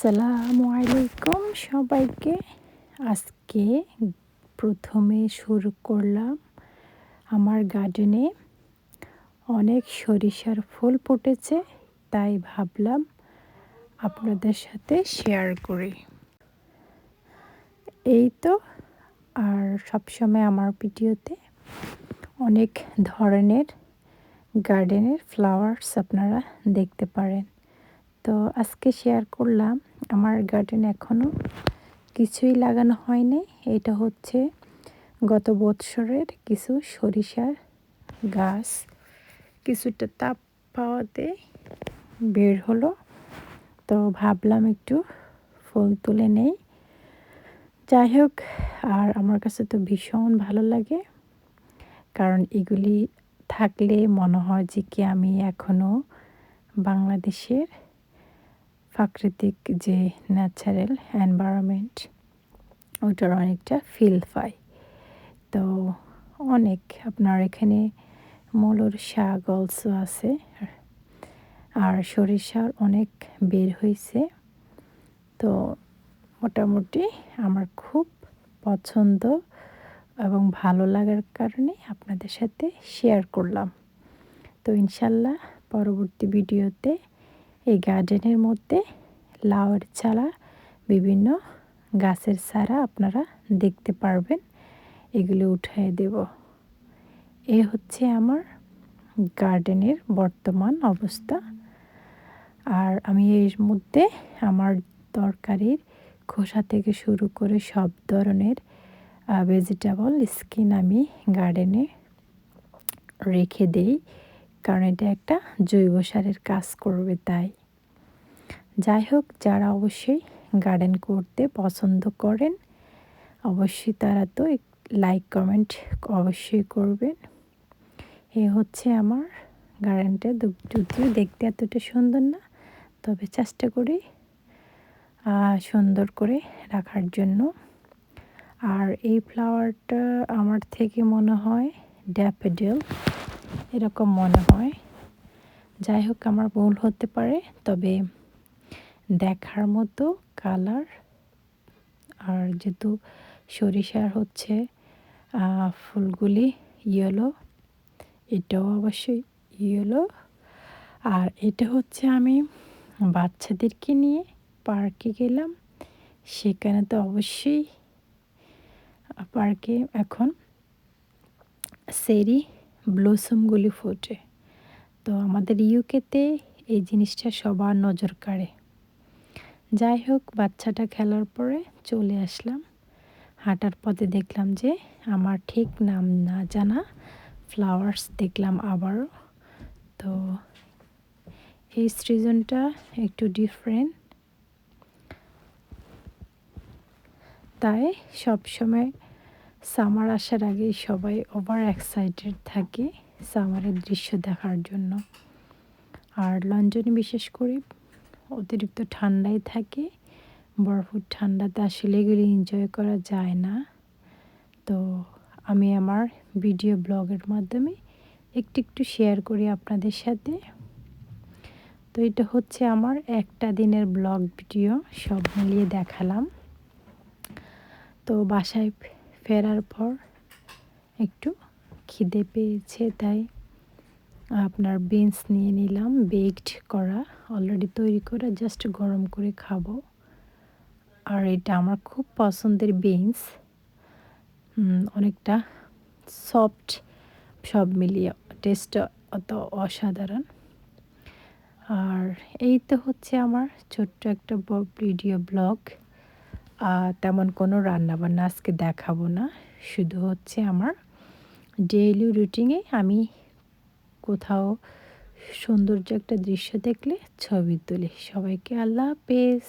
আসসালামু আলাইকুম সবাইকে। আজকে প্রথমে শুরু করলাম আমার গার্ডেনে অনেক সরিষার ফুল ফুটেছে, তাই ভাবলাম আপনাদের সাথে শেয়ার করি। এই তো, আর সবসময় আমার ভিডিওতে অনেক ধরনের গার্ডেনের ফ্লাওয়ার্স আপনারা দেখতে পারেন। তো আজকে শেয়ার করলাম আমার গার্ডেনে এখনও কিছুই লাগানো হয়নি। এটা হচ্ছে গত বৎসরের কিছু সরিষার গাছ, কিছুটা তাপ পাওয়াতে বের হলো, তো ভাবলাম একটু ফুল তুলে নেই। যাই হোক, আর আমার কাছে তো ভীষণ ভালো লাগে, কারণ এগুলি থাকলে মনে হয় যে কি আমি এখনও বাংলাদেশের প্রাকৃতিক যে ন্যাচারাল এনভায়রনমেন্ট ওটার অনেকটা ফিল পাই। তো অনেক আপনার এখানে মূলোর শাক অলসো আছে, আর সরিষার অনেক বের হয়েছে। তো মোটামুটি আমার খুব পছন্দ এবং ভালো লাগার কারণে আপনাদের সাথে শেয়ার করলাম। তো ইনশাল্লাহ পরবর্তী ভিডিওতে এই গার্ডেনের মধ্যে লাউয়ের চারা, বিভিন্ন গাছের চারা আপনারা দেখতে পারবেন, এগুলো উঠিয়ে দেব। এ হচ্ছে আমার গার্ডেনের বর্তমান অবস্থা। আর আমি এর মধ্যে আমার তরকারির খোসা থেকে শুরু করে সব ধরনের ভেজিটেবল স্কিন আমি গার্ডেনে রেখে দেই, কারণ এটা একটা জৈব সারের কাজ করবে। তাই যাই হোক, যারা অবশ্যই গার্ডেন করতে পছন্দ করেন অবশ্যই তারা তো লাইক কমেন্ট অবশ্যই করবেন। এ হচ্ছে আমার গার্ডেনটা, যদিও দেখতে এতটা সুন্দর না, তবে চেষ্টা করি সুন্দর করে রাখার জন্য। আর এই ফ্লাওয়ারটা আমার থেকে মনে হয় ড্যাফোডিল এরকম মনে হয়। যাই হোক, আমার ভুল হতে পারে, তবে দেখার মতো কালার। আর যেহেতু সরিষার হচ্ছে ফুলগুলি ইয়েলো, এটাও অবশ্যই ইয়েলো। আর এটা হচ্ছে আমি বাচ্চাদেরকে নিয়ে পার্কে গেলাম, সেখানে তো অবশ্যই পার্কে এখন চেরি ব্লসমগুলি ফোটে। তো আমাদের ইউকেতে এই জিনিসটা সবার নজর কাড়ে। যাই হোক, বাচ্চাটা খেলার পরে চলে আসলাম। হাঁটার পথে দেখলাম যে আমার ঠিক নাম না জানা ফ্লাওয়ার্স দেখলাম আবারও। তো এই সিজনটা একটু ডিফারেন্ট, তাই সবসময় সামার আসার আগেই সবাই ওভার এক্সাইটেড থাকে সামারের দৃশ্য দেখার জন্য। আর লন্ডনে বিশেষ করে অতিরিক্ত ঠান্ডাই থাকে, বরফের ঠান্ডাতে আসলে এগুলি এনজয় করা যায় না। তো আমি আমার ভিডিও ব্লগের মাধ্যমে একটু একটু শেয়ার করি আপনাদের সাথে। তো এটা হচ্ছে আমার একটা দিনের ব্লগ ভিডিও, সব মিলিয়ে দেখালাম। তো বাসায় ফেরার পর একটু খিদে পেয়েছে, তাই আপনার বিনস নিয়ে নিলাম, বেকড করা, অলরেডি তৈরি করা, জাস্ট গরম করে খাবো। আর এটা আমার খুব পছন্দের বিনস, অনেকটা সফট, সব মিলিয়ে টেস্টটা অত অসাধারণ। আর এই তো হচ্ছে আমার ছোট্ট একটা ভিডিও ব্লগ। তেমন কোনো রান্নাবান্না আজকে দেখাবো না, শুধু হচ্ছে আমার ডেইলি রুটিনে আমি কোথাও সৌন্দর্য একটা দৃশ্য দেখলে ছবি তুলি। সবাইকে আল্লাহ হাফেজ।